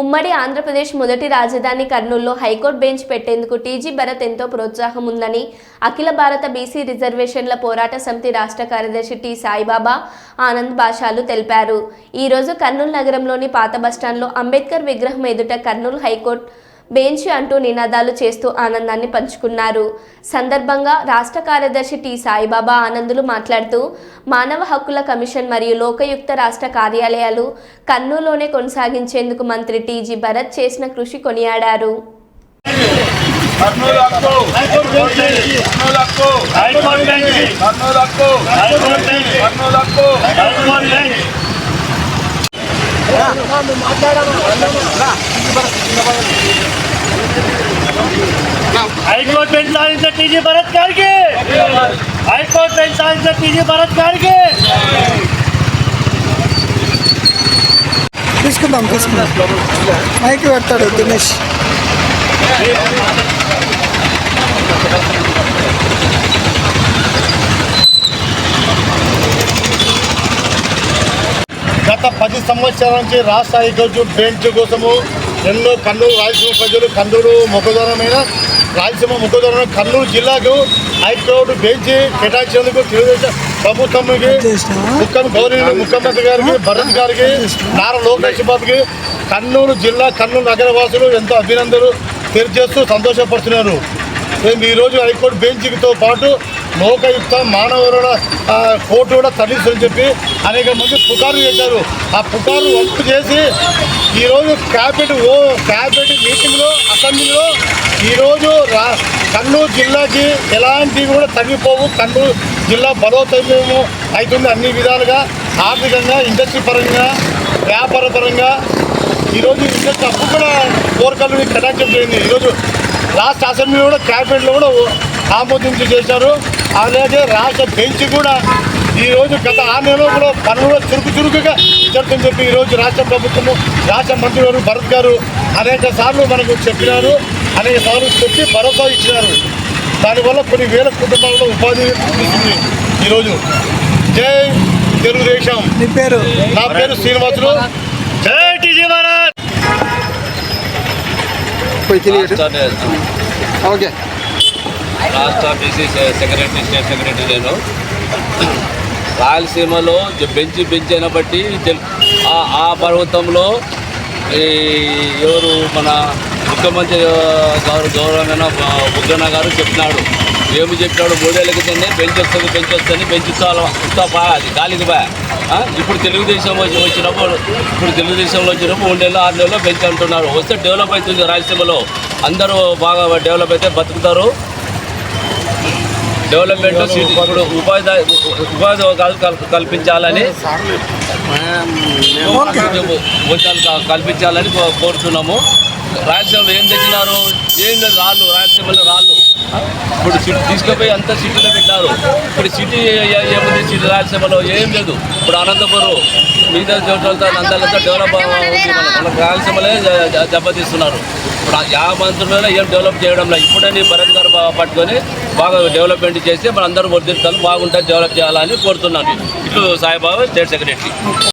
ఉమ్మడి ఆంధ్రప్రదేశ్ మొదటి రాజధాని కర్నూలులో హైకోర్టు బెంచ్ పెట్టేందుకు టీజీ భరత్ ఎంతో ప్రోత్సాహం ఉందని అఖిల భారత బీసీ రిజర్వేషన్ల పోరాట సమితి రాష్ట్ర కార్యదర్శి టి సాయిబాబా ఆనంద్ భాషాలు తెలిపారు. ఈ రోజు కర్నూలు నగరంలోని పాత బస్టాండ్లో అంబేద్కర్ విగ్రహం ఎదుట కర్నూలు హైకోర్టు బెంచ్ అంటూ నినాదాలు చేస్తూ ఆనందాన్ని పంచుకున్నారు. సందర్భంగా రాష్ట్ర కార్యదర్శి టి సాయిబాబా ఆనందులు మాట్లాడుతూ మానవ హక్కుల కమిషన్ మరియు లోకయుక్త రాష్ట్ర కార్యాలయాలు కర్నూలులోనే కొనసాగించేందుకు మంత్రి టీజీ భరత్ చేసిన కృషి కొనియాడారు. హైకోర్టు బెంచ్ సాధించిన టీజీ భరత్ గారికి, హైకోర్టు బెంచ్ సాధించిన టీజీ భరత్ గారికి తీసుకుందాం మైక్ పెడతాడు దినేష్. గత 10 సంవత్సరాల నుంచి రాష్ట్ర హైకోర్టు బెంచ్ కోసము ఎన్నో కర్నూలు రాయలసీమ ప్రజలు కర్నూలు ముఖద్వారమైన రాయలసీమ ముఖద్వారమైన కర్నూలు జిల్లాకు హైకోర్టు బెంచ్ కేటాయించేందుకు తెలుగుదేశం ప్రభుత్వంకి ముఖ్యమంత్రి గారికి, భరత్ గారికి, నారా లోకేష్ బాబుకి కర్నూలు జిల్లా కర్నూలు నగర వాసులు ఎంతో అభినందనలు తెలియజేస్తూ సంతోషపడుతున్నారు. ఈరోజు హైకోర్టు బెంచ్తో పాటు లోకయుక్త మానవ కోర్టు కూడా తరలిస్తుందని చెప్పి అనేక మంది పుకారు చేశారు. ఆ పుకారు వంపు చేసి ఈరోజు క్యాబినెట్ మీటింగ్లో అసెంబ్లీలో ఈరోజు కర్నూలు జిల్లాకి ఎలాంటివి కూడా తగ్గిపోవు, కర్నూలు జిల్లా బలోపేతం అవుతుంది అన్ని విధాలుగా, ఆర్థికంగా, ఇండస్ట్రీ పరంగా, వ్యాపార పరంగా. ఈరోజు ఇండస్ట్రీ అప్పు కూడా కోరికలు కేటాయించడం జరిగింది. ఈరోజు రాష్ట్ర అసెంబ్లీ కూడా క్యాబినెట్లో కూడా ఆమోదించి చేశారు. అలాగే రాష్ట్ర బెంచ్ కూడా ఈరోజు గత 6 నెలల్లో కూడా పనులు చురుకుగా జరుగుతుందని చెప్పి ఈరోజు రాష్ట్ర ప్రభుత్వము, రాష్ట్ర మంత్రి గారు భరత్ గారు అనేక సార్లు మనకు చెప్పినారు, అనేక సార్లు చెప్పి భరోసా ఇచ్చినారు. దానివల్ల కొన్ని వేల కుటుంబాలలో ఉపాధి లభిస్తుంది. ఈరోజు జై తెలుగుదేశం. నా పేరు శ్రీనివాసులు. జై టీజీ భరత్. ఓకే. రాష్ట్ర బీసీ సెక్రటరీ, స్టేట్ సెక్రటరీ నేను. రాయలసీమలో బెంచ్ అయిన బట్టి ఆ పర్వతంలో ఎవరు మన ముఖ్యమంత్రి గారు గౌరవమైన బుగ్గన్న గారు చెప్పినాడు. ఏమి చెప్పినాడు? 3 ఏళ్ళ క్రితమే బెంచ్ వస్తుంది, బెంచ్ ఇస్తా అది గాలికి బా. ఇప్పుడు తెలుగుదేశంలో వచ్చినప్పుడు 3 నెలలు 6 నెలలు బెంచ్ అంటున్నారు. వస్తే డెవలప్ అవుతుంది రాయలసీమలో, అందరూ బాగా డెవలప్ అయితే బతుకుతారు. డెవలప్మెంట్ ఇప్పుడు ఉపాధి కల్పించాలని కోరుతున్నాము. రాయలసీమలో ఏం తెచ్చినారు? ఏం లేదు, రాళ్ళు. రాయలసీమలో రాళ్ళు ఇప్పుడు తీసుకుపోయి అంతా సిటీలో పెట్టారు. ఇప్పుడు సిటీ ఏముంది? సిటీ రాయలసీమలో ఏం లేదు. ఇప్పుడు అనంతపురం మిగతా చోట్లతో నందాలతో డెవలప్ ఉంది. మన రాయలసీమలో దెబ్బతీస్తున్నారు. ఇప్పుడు 50 మంత్రులలో ఏం డెవలప్ చేయడం లేదు. ఇప్పుడని భరత్ గారు పట్టుకొని బాగా డెవలప్మెంట్ చేస్తే మన అందరూ వర్ధిల్తాలు బాగుంటుంది, డెవలప్ చేయాలని కోరుతున్నాను. ఇట్లు సాయిబాబా, స్టేట్ సెక్రటరీ.